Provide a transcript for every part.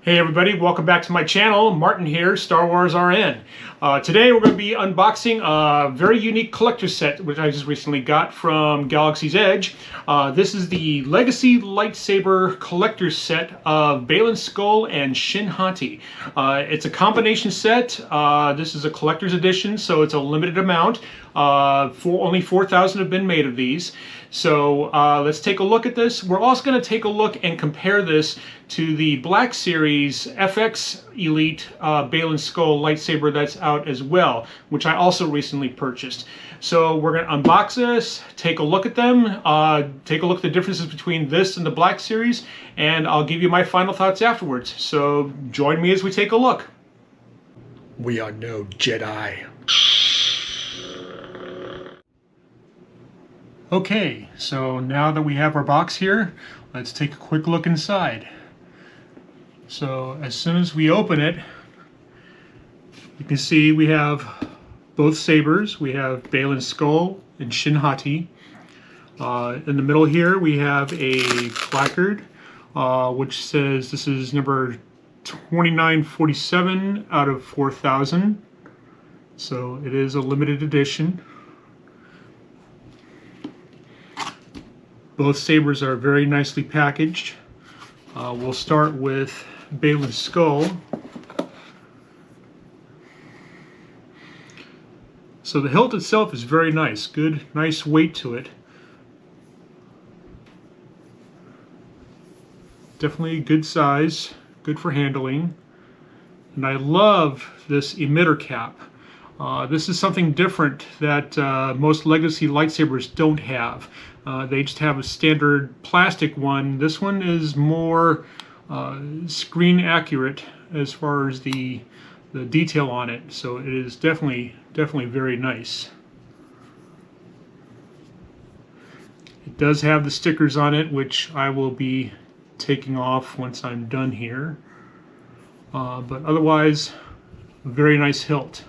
Hey everybody, welcome back to my channel. Martin here, Star Wars RN. Today we're going to be unboxing a very unique collector set which I just recently got from Galaxy's Edge. This is the Legacy Lightsaber collector set of Baylan Skoll and Shin Hati. It's a combination set. This is a collector's edition, so it's a limited amount. Only 4,000 have been made of these. So let's take a look at this. We're also going to take a look and compare this to the Black Series FX Elite Baylan Skoll lightsaber that's out as well, which I also recently purchased. So we're going to unbox this, take a look at them, take a look at the differences between this and the Black Series, and I'll give you my final thoughts afterwards. So join me as we take a look. We are no Jedi. Okay, so now that we have our box here, let's take a quick look inside. So as soon as we open it, you can see we have both sabers. We have Baylan Skoll and Shin Hati. In the middle here we have a placard which says this is number 2947 out of 4,000. So it is a limited edition. Both sabers are very nicely packaged. We'll start with Baylan Skoll. So the hilt itself is very nice, nice weight to it. Definitely good size, good for handling. And I love this emitter cap. This is something different that most Legacy lightsabers don't have. They just have a standard plastic one. This one is more screen accurate as far as the detail on it. So it is definitely very nice. It does have the stickers on it, which I will be taking off once I'm done here. But otherwise, a very nice hilt.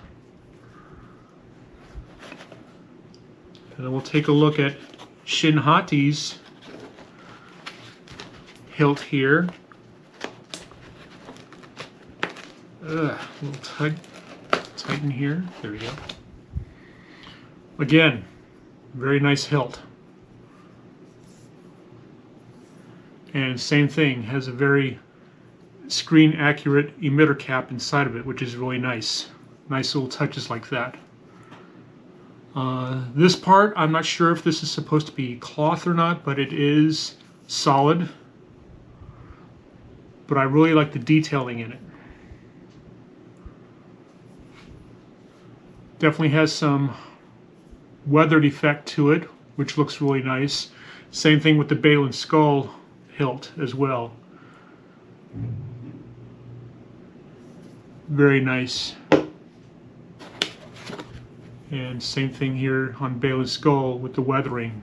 And then we'll take a look at Shin Hati's hilt here. A little tighten here. There we go. Again, very nice hilt. And same thing, has a very screen accurate emitter cap inside of it, which is really nice. Nice little touches like that. This part, I'm not sure if this is supposed to be cloth or not, but it is solid. But I really like the detailing in it. Definitely has some weathered effect to it, which looks really nice. Same thing with the Baylan Skoll hilt as well. Very nice. And same thing here on Baylan Skoll with the weathering.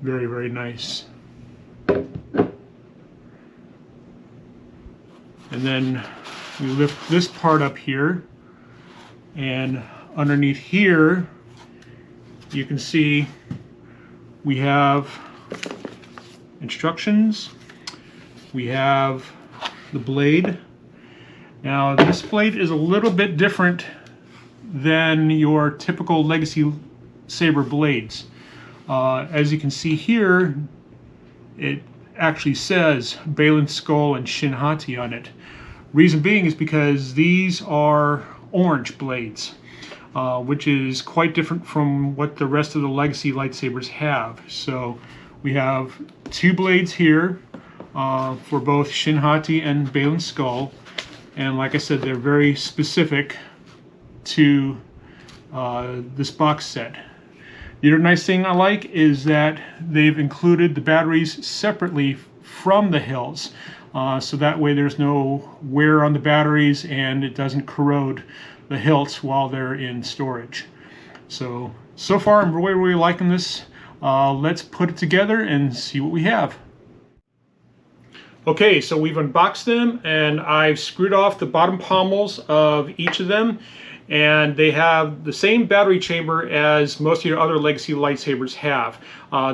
Very nice. And then we lift this part up here, and underneath here you can see we have instructions. We have the blade. Now this blade is a little bit different than your typical Legacy saber blades. As you can see here, it actually says Baylan Skoll and Shin Hati on it. Reason being is because these are orange blades, which is quite different from what the rest of the Legacy lightsabers have. So we have two blades here for both Shin Hati and Baylan Skoll, and like I said, they're very specific to this box set. The other nice thing I like is that they've included the batteries separately from the hilts, so that way there's no wear on the batteries and it doesn't corrode the hilts while they're in storage. So far I'm really liking this. Let's put it together and see what we have. Okay, so we've unboxed them and I've screwed off the bottom pommels of each of them, and they have the same battery chamber as most of your other legacy lightsabers have.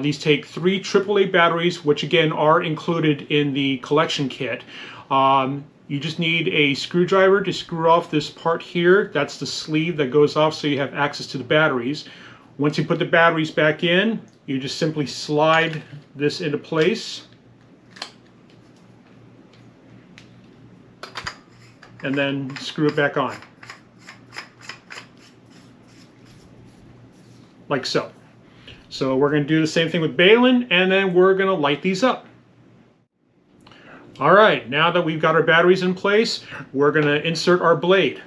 These take 3 AAA batteries, which again are included in the collection kit. You just need a screwdriver to screw off this part here. That's the sleeve that goes off so you have access to the batteries. Once you put the batteries back in, you just simply slide this into place. And then screw it back on. Like so. So we're going to do the same thing with Baylan, and then we're going to light these up. Alright, now that we've got our batteries in place, we're going to insert our blade.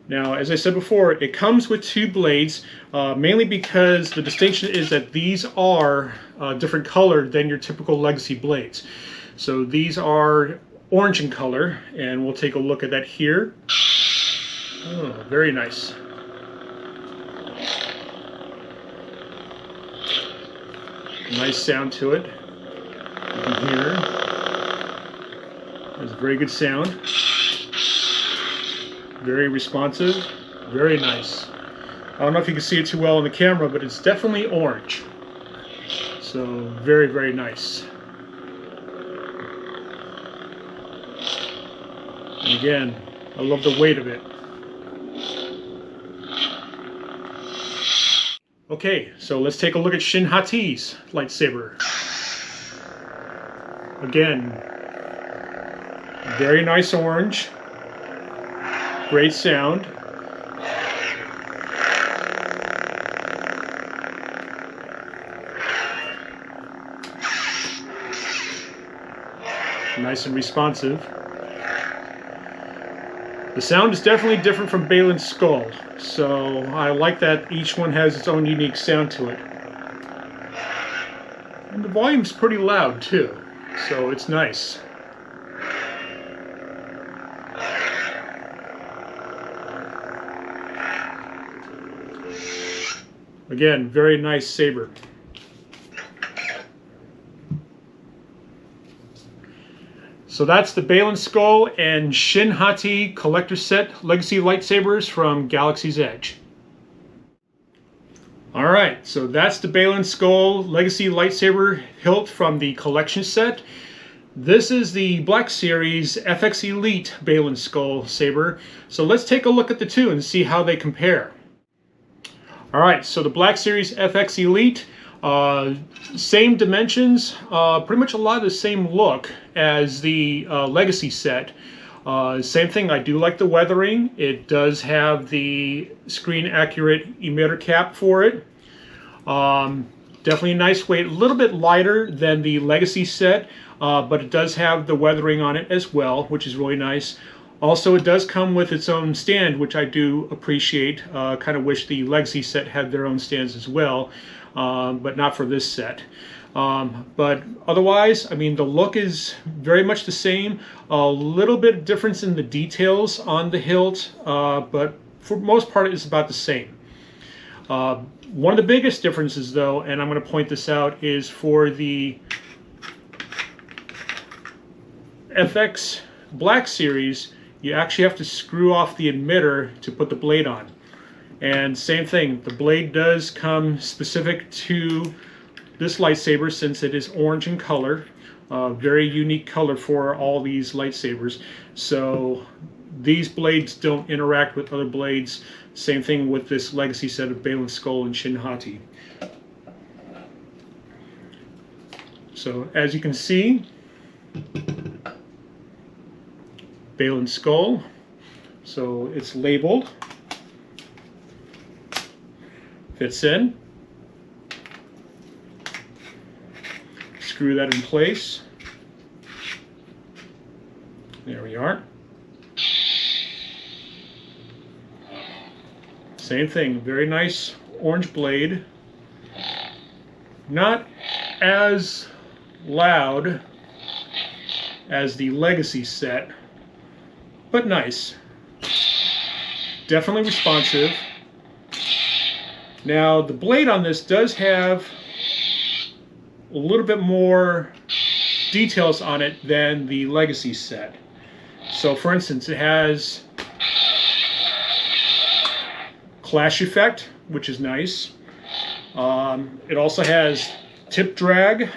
Now, as I said before, it comes with 2 blades, mainly because the distinction is that these are different color than your typical legacy blades. So these are orange in color, and we'll take a look at that here. Oh, very nice. Nice sound to it. You can hear. There's a very good sound. Very responsive. Very nice. I don't know if you can see it too well on the camera, but it's definitely orange. So very, very nice. And again, I love the weight of it. Okay, so let's take a look at Shin Hati's lightsaber. Again, very nice orange. Great sound. Nice and responsive. The sound is definitely different from Baylan Skoll, so I like that each one has its own unique sound to it. And the volume's pretty loud too, so it's nice. Again, very nice saber. So that's the Baylan Skoll and Shin Hati collector set legacy lightsabers from Galaxy's Edge. Alright, so that's the Baylan Skoll legacy lightsaber hilt from the collection set. This is the Black Series FX Elite Baylan Skoll saber. So let's take a look at the two and see how they compare. Alright, so the Black Series FX Elite, same dimensions, pretty much a lot of the same look as the Legacy set. Same thing, I do like the weathering. It does have the screen accurate emitter cap for it. Definitely a nice weight, a little bit lighter than the Legacy set, but it does have the weathering on it as well, which is really nice. Also, it does come with its own stand, which I do appreciate. Kind of wish the Legacy set had their own stands as well, but not for this set. But otherwise, I mean, the look is very much the same. A little bit of difference in the details on the hilt, but for the most part, it's about the same. One of the biggest differences, though, and I'm going to point this out, is for the FX Black Series, you actually have to screw off the emitter to put the blade on. And same thing, the blade does come specific to this lightsaber since it is orange in color. Very unique color for all these lightsabers. So these blades don't interact with other blades. Same thing with this Legacy set of Baylan Skoll and Shin Hati. So as you can see, Baylan Skoll, so it's labeled, fits in, screw that in place, there we are. Same thing, very nice orange blade, not as loud as the Legacy set, but nice. Definitely responsive. Now, the blade on this does have a little bit more details on it than the Legacy set. So, for instance, it has clash effect, which is nice. It also has tip drag,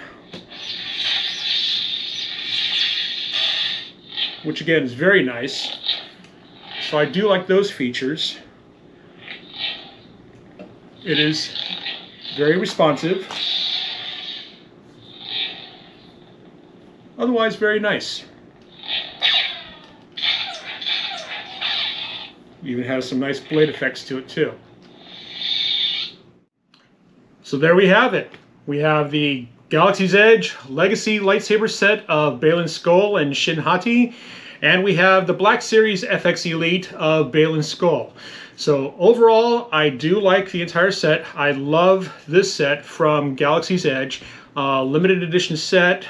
which again is very nice. So I do like those features. It is very responsive. Otherwise very nice. Even has some nice blade effects to it too. So there we have it. We have the Galaxy's Edge Legacy lightsaber set of Baylan Skoll and Shin Hati, and we have the Black Series FX Elite of Baylan Skoll. So overall, I do like the entire set. I love this set from Galaxy's Edge. Limited edition set,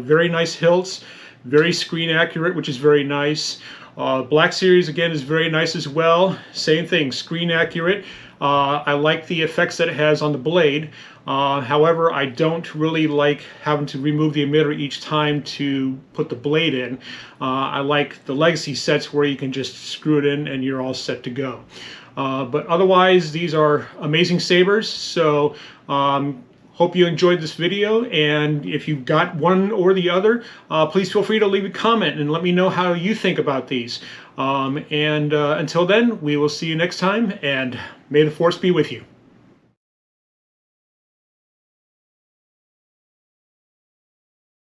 very nice hilts, very screen accurate, which is very nice. Black Series again is very nice as well. Same thing, screen accurate. I like the effects that it has on the blade. However, I don't really like having to remove the emitter each time to put the blade in. I like the Legacy sets where you can just screw it in and you're all set to go. But otherwise, these are amazing sabers. So hope you enjoyed this video, and if you've got one or the other, please feel free to leave a comment and let me know how you think about these. Until then, we will see you next time, and may the Force be with you.